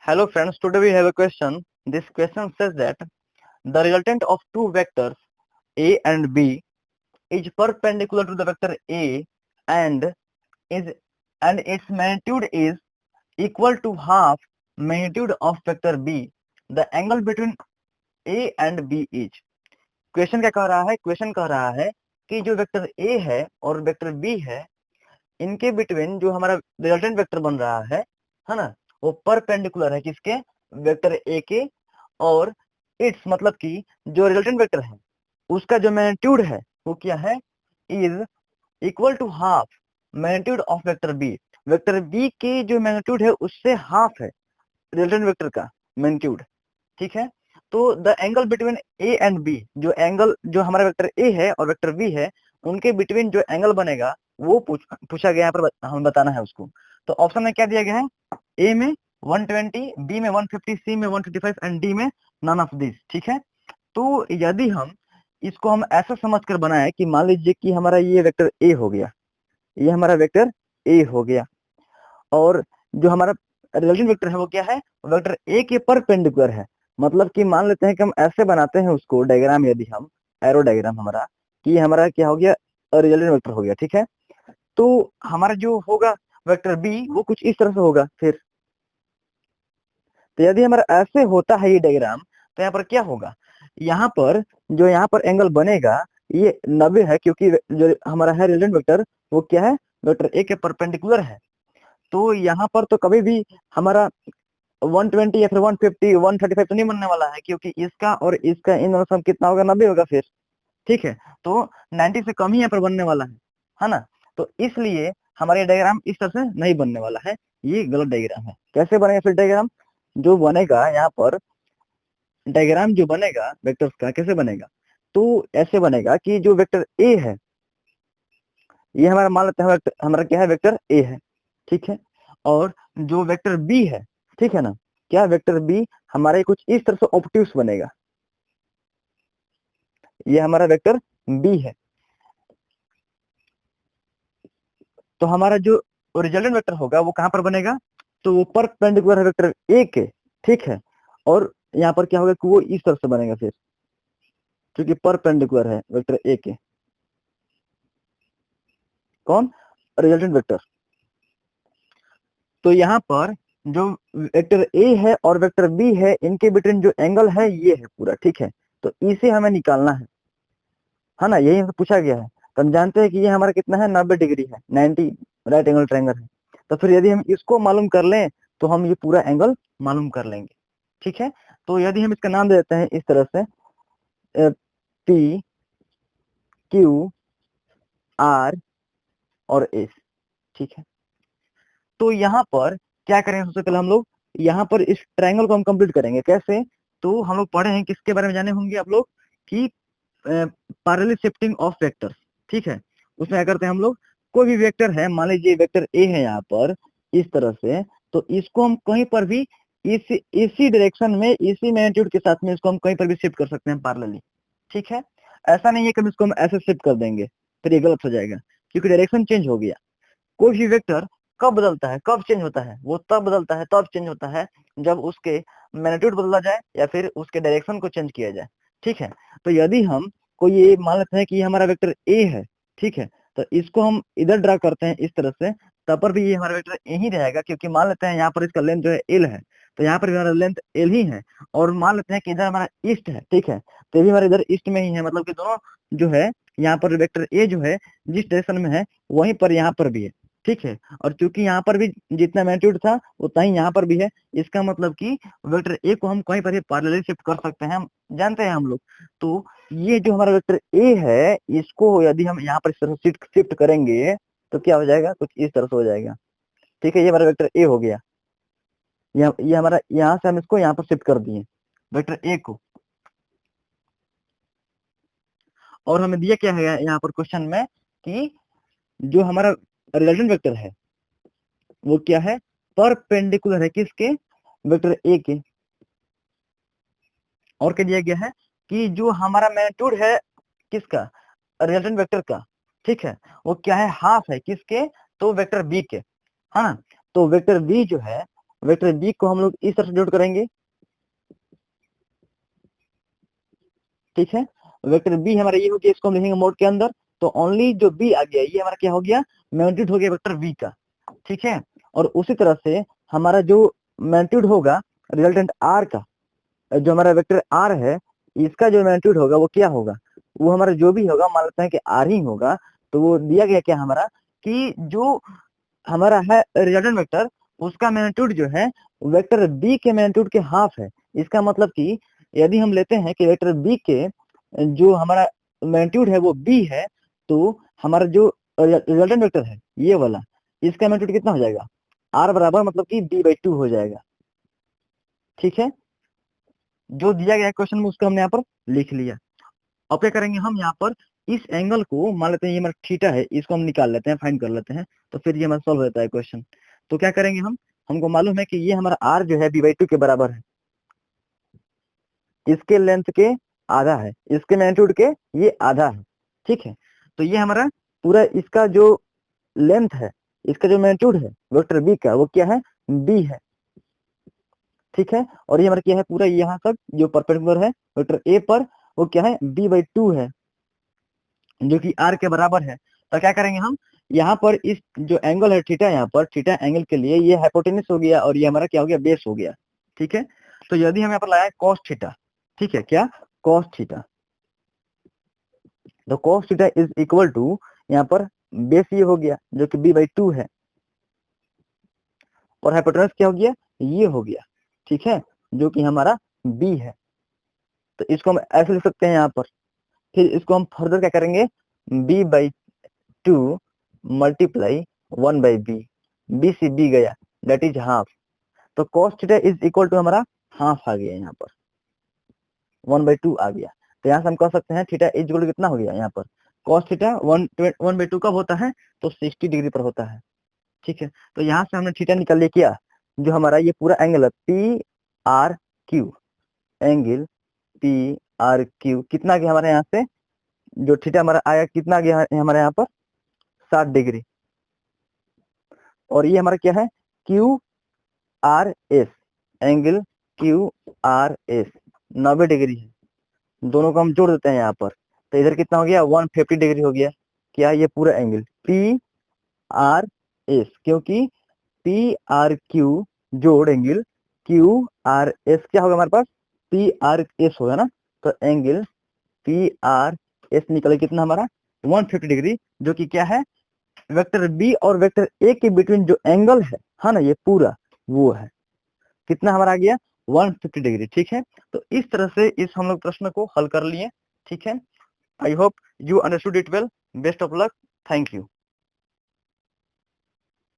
Hello friends, today we have a question. This question says that the resultant of two vectors A and B is perpendicular to the vector A and is and its magnitude is equal to half magnitude of vector B. The angle between A and B is. Question क्या कह रहा है? Question कह रहा है कि जो vector A है और वेक्टर B है, इनके बिटवीन जो हमारा रिजल्टेंट वेक्टर बन रहा है ना, वो परपेंडिकुलर है किसके? वेक्टर ए के। और इट्स मतलब कि जो रिजल्टेंट वेक्टर है उसका जो मैग्नीट्यूड है वो क्या है? Is equal to half magnitude of vector B. Vector B की जो मैग्नीट्यूड है उससे हाफ है रिजल्टेंट वेक्टर का मैग्नीट्यूड। ठीक है, तो the angle between A and B, जो एंगल जो हमारा वेक्टर ए है और वेक्टर बी है उनके बिटवीन जो एंगल बनेगा वो पूछा गया यहाँ पर, हमें बताना है उसको। तो ऑप्शन में क्या दिया गया है? ए में 120, बी में 150, सी में 155 एंड डी में नन ऑफ दिस। ठीक है, तो यदि हम इसको हम ऐसा समझ कर बनाए कि मान लीजिए कि हमारा ये वेक्टर ए हो गया, ये हमारा वेक्टर ए हो गया, और जो हमारा रिजल्टेंट वेक्टर है वो क्या है? वेक्टर ए के परपेंडिकुलर है। मतलब कि मान लेते हैं कि हम ऐसे बनाते हैं उसको डायग्राम, यदि हम एरो डायग्राम हमारा, कि हमारा क्या हो गया? रिजल्टेंट वेक्टर हो गया। ठीक है, तो हमारा जो होगा वेक्टर बी वो कुछ इस तरह से होगा। फिर तो यदि हमारा ऐसे होता है ये डायग्राम, तो यहाँ पर क्या होगा? यहाँ पर जो यहाँ पर एंगल बनेगा ये 90 है, क्योंकि जो हमारा है रिजल्टेंट वेक्टर वो क्या है? वेक्टर ए के परपेंडिकुलर है। तो यहाँ पर तो कभी भी हमारा 120 या फिर 150 135 तो नहीं बनने वाला है, क्योंकि इसका और इसका इन दोनों सम कितना होगा? 90 होगा फिर। ठीक है, तो 90 से कम ही यहाँ पर बनने वाला है ना। तो इसलिए हमारा डायग्राम इस तरह से नहीं बनने वाला है, ये गलत डायग्राम है। कैसे बनेगा फिर डायग्राम? जो बनेगा यहाँ पर डायग्राम जो बनेगा वेक्टर्स का, कैसे बनेगा? तो ऐसे बनेगा कि जो वेक्टर ए है ये हमारा, मान लेते हैं हमारा क्या है? वेक्टर ए है। ठीक है, और जो वेक्टर बी है, ठीक है ना, क्या वेक्टर बी हमारे कुछ इस तरह से ऑब्ट्यूस बनेगा। ये हमारा वेक्टर बी है, तो हमारा जो रिजल्टेंट वेक्टर होगा वो कहां पर बनेगा? तो वो परपेंडिकुलर है वेक्टर ए के। ठीक है, और यहाँ पर क्या होगा कि वो इस तरह से बनेगा फिर, क्योंकि परपेंडिकुलर है वेक्टर ए के। कौन? Resultant vector. तो यहाँ पर जो वेक्टर ए है और वेक्टर बी है इनके बिटवीन जो एंगल है ये है पूरा। ठीक है, तो इसे हमें निकालना है ना, यही हमसे पूछा गया है। तो हम जानते हैं कि ये हमारा कितना है? 90 डिग्री है, 90 राइट एंगल ट्रायंगल है। तो फिर यदि हम इसको मालूम कर लें तो हम ये पूरा एंगल मालूम कर लेंगे। ठीक है, तो यदि हम इसका नाम दे देते हैं इस तरह से पी क्यू आर और एस। ठीक है, तो यहाँ पर क्या करेंगे? सबसे पहले हम लोग यहाँ पर इस ट्रायंगल को हम कंप्लीट करेंगे। कैसे? तो हम लोग पढ़े हैं, किसके बारे में जाने होंगे आप लोग, कि पैरेलल शिफ्टिंग ऑफ वेक्टर्स। ठीक है, उसमें क्या करते हैं हम लोग? कोई भी वेक्टर है, मान लीजिए वेक्टर ए है यहाँ पर इस तरह से, तो इसको हम कहीं पर भी इसी डायरेक्शन में इसी मैग्नीट्यूड के साथ में इसको हम कहीं पर भी शिफ्ट कर सकते हैं पैरेलली। ठीक है, ऐसा नहीं है कि हम इसको हम ऐसे शिफ्ट कर देंगे, फिर ये गलत हो जाएगा, क्योंकि डायरेक्शन चेंज हो गया। कोई भी वेक्टर कब बदलता है, कब चेंज होता है? वो तब बदलता है, तब चेंज होता है जब उसके मैग्नीट्यूड बदला जाए या फिर उसके डायरेक्शन को चेंज किया जाए। ठीक है, तो यदि हम कोई ये मान लेते हैं कि ये हमारा वेक्टर ए है, ठीक है, तो इसको हम इधर ड्रा करते हैं इस तरह से, तब पर भी ये हमारा वेक्टर ए ही रहेगा, क्योंकि मान लेते हैं यहाँ पर इसका लेंथ जो है एल है, तो यहाँ पर भी हमारा लेंथ एल ही है। और मान लेते हैं कि इधर हमारा ईस्ट है, ठीक है, तो ये भी हमारा इधर ईस्ट में ही है, मतलब कि दोनों जो है यहाँ पर वेक्टर ए जो है जिस डायरेक्शन में है वहीं पर यहाँ पर भी है। ठीक है, और चूंकि यहाँ पर भी जितना मैग्नीट्यूड था उतना ही यहाँ पर भी है, इसका मतलब कि वेक्टर ए को हम कहीं पर भी पैरेलली शिफ्ट कर सकते हैं, हम जानते हैं हम लोग। तो ये जो हमारा वेक्टर ए है इसको यदि हम यहाँ पर इस तरह से शिफ्ट करेंगे तो क्या हो जाएगा? कुछ इस तरह से हो जाएगा। ठीक है, ये हमारा वेक्टर ए हो गया, ये हमारा, यहाँ से हम इसको यहाँ पर शिफ्ट कर दिए वेक्टर ए को। और हमें दिया क्या है यहाँ पर क्वेश्चन में कि जो हमारा रिजल्टेंट वेक्टर है वो क्या है? परपेंडिकुलर है किसके? वेक्टर ए के। और क्या दिया गया है कि जो हमारा मैग्नीट्यूड है किसका? रिजल्टेंट वेक्टर का। ठीक है, वो क्या है? हाफ है किसके? तो वेक्टर बी के, है ना। तो वेक्टर बी जो है वेक्टर बी को हम लोग इस तरह से डिनोट करेंगे, ठीक है। वेक्टर बी हमारा ये हो गया, इसको हम लिखेंगे मोड के अंदर, तो ओनली जो बी आ गया ये हमारा क्या हो गया, मैग्नीट्यूड हो गया वेक्टर बी का, ठीक है। और उसी तरह से हमारा जो मैग्नीट्यूड होगा रिजल्टेंट आर का, जो हमारा वेक्टर आर है, इसका जो मैग्नीट्यूड होगा वो क्या होगा, वो हमारा जो भी होगा, मान लेते हैं कि आर ही होगा, तो वो दिया गया क्या हमारा, कि जो हमारा है रिजल्टेंट वेक्टर, उसका मैग्नीट्यूड जो है वेक्टर बी के मैग्नीट्यूड के हाफ है। इसका मतलब कि यदि हम लेते हैं कि वेक्टर बी के जो हमारा मैग्नीट्यूड है वो बी है, तो हमारा जो रिजल्टेंट वेक्टर है ये वाला, इसका मैग्नीट्यूड कितना हो जाएगा, आर बराबर मतलब कि b/2 हो जाएगा, ठीक है। जो दिया गया क्वेश्चन में उसको हमने यहाँ पर लिख लिया। अब क्या करेंगे हम, यहाँ पर इस एंगल को मान लेते हैं ये हमारा थीटा है, इसको हम निकाल लेते हैं, फाइंड कर लेते हैं, तो फिर ये हमारा सॉल्व हो जाता है क्वेश्चन। तो क्या करेंगे हम, हमको मालूम है कि ये हमारा आर जो है b/2 के बराबर है, इसके लेंथ के आधा है, इसके मैग्नीट्यूड के ये आधा है, ठीक है। तो ये हमारा पूरा इसका जो लेंथ है, इसका जो मैग्नीट्यूड है वेक्टर बी का, वो क्या है, बी है, ठीक है। और ये हमारा क्या है, पूरा यहाँ तक जो परपेंडिकुलर है वेक्टर ए पर, वो क्या है, b/2 है, जो कि आर के बराबर है। तो क्या करेंगे हम, यहाँ पर इस जो एंगल है थीटा, यहाँ पर थीटा एंगल के लिए ये हाइपोटेनस हो गया, और ये हमारा क्या हो गया, बेस हो गया, ठीक है। तो यदि हम यहाँ पर लगाए कॉस थीटा, ठीक है, क्या, कॉस थीटा, तो cos theta is equal to, यहाँ पर बेस ये हो गया जो कि b/2 है, और हाइपोटेनस क्या हो गया, ये हो गया, ठीक है, जो कि हमारा b है। तो इसको हम ऐसे लिख सकते हैं यहाँ पर। फिर इसको हम फर्दर क्या करेंगे, b/2 मल्टीप्लाई 1/b, b से b गया, दैट इज हाफ, तो cos theta is equal to हमारा हाफ आ गया, यहाँ पर 1/2 आ गया। तो यहाँ से हम कह सकते हैं थीटा इज इक्वल टू कितना हो गया, यहाँ पर cos थीटा 1/2 कब होता है, तो 60 डिग्री पर होता है, ठीक है। तो यहाँ से हमने थीटा निकाल लिया, क्या, जो हमारा ये पूरा एंगल है PRQ, एंगल PRQ कितना गया हमारे यहाँ से, जो थीटा हमारा आया कितना गया हमारे यहाँ पर 60 डिग्री, और ये हमारा क्या है, QRS, एंगल QRS 90 डिग्री है, दोनों को हम जोड़ देते हैं यहाँ पर, तो इधर कितना हो गया, 150 डिग्री हो गया, क्या, ये पूरा एंगल PRS, क्योंकि PRQ जोड़ एंगल QRS क्या होगा हमारे पास, PRS होगा ना, तो एंगल PRS निकले कितना हमारा 150 डिग्री, जो कि क्या है, वेक्टर बी और वेक्टर ए के बिटवीन जो एंगल है ना, ये पूरा वो है, कितना हमारा आ गया 150 डिग्री, ठीक है। तो इस तरह से इस हम लोग प्रश्न को हल कर लिए, ठीक है। I hope you understood it well, best of luck, thank you.